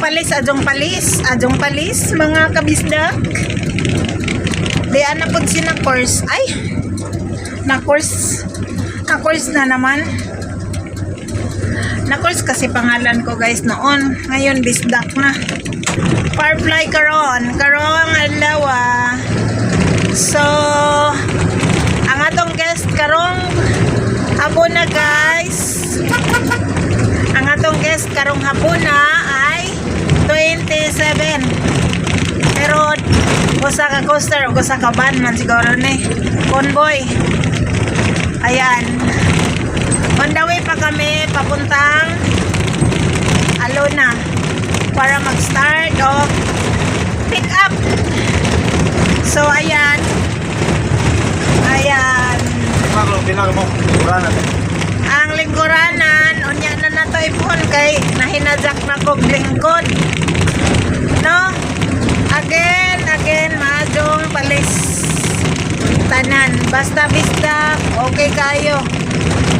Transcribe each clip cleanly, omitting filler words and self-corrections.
Adjong palis, mga kabisdak. Diyan na po sina course. Ay, na-course na naman. Na-course kasi pangalan ko guys noon. Ngayon bisdak na. Firefly karong alawa. So, ang atong guest karong hapuna guys. Ang atong guest karong hapuna ay 27. Pero usa ka coaster, usa ka van man siguro ni. Convoy. Ayan. On the way pa kami papuntang Alona para mag-start of pick up. So ayan. Ang lingkuranan unya na nato ipon kay nahinajak na kog lingkod. No? Again, maadong palis tanan. Basta bisdak, okay kayo.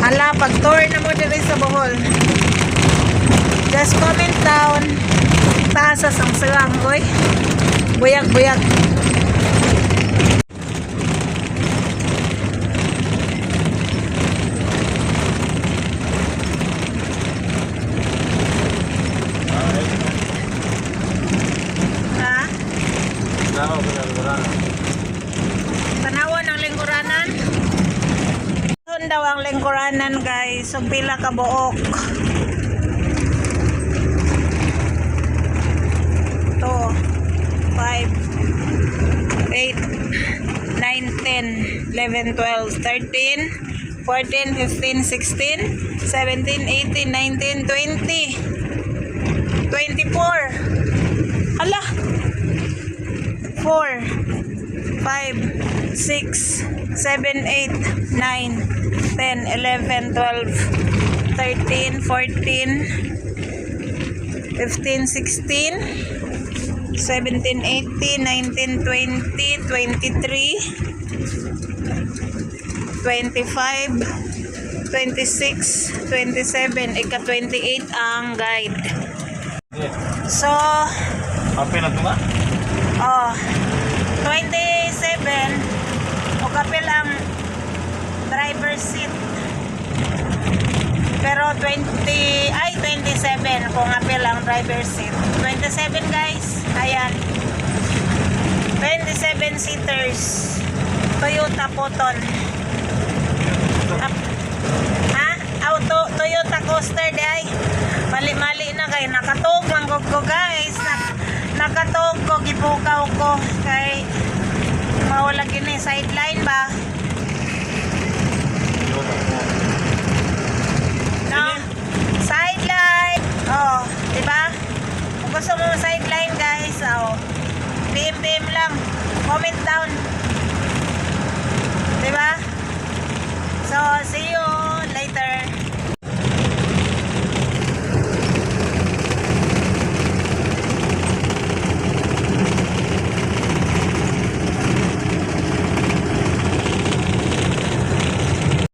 Hala, pag-tour na mo diri sa Bohol. Just comment down. Taas sa sangsilang, boy. Buyak. Tanawan ang lingkuranan. Doon daw ang lingkuranan guys. So pila ka buok. To 5 8 9 10 11 12 13 14 15 16 17 18 19 20 24. Hala. 4 5 6 7 8 9 10 11 12 13 14 15 16 17 18 19 20 23 25 26 27 ika 28 ang guide. So Kapil na ito ba? oh 27 o kapil ang driver seat. Pero 27 kung kapil ang driver seat. 27 guys. Ayan. 27 seaters. Toyota Photon. Toyota Coaster day. Mali-mali na kay nakatog manggog ko guys. Nakatog ko, gipukaw ko kay mawala gini sideline ba? No? Sideline. Oh, di ba? Kung gusto mo sideline guys, oh. PM lang. Comment down. Di ba? So, see you.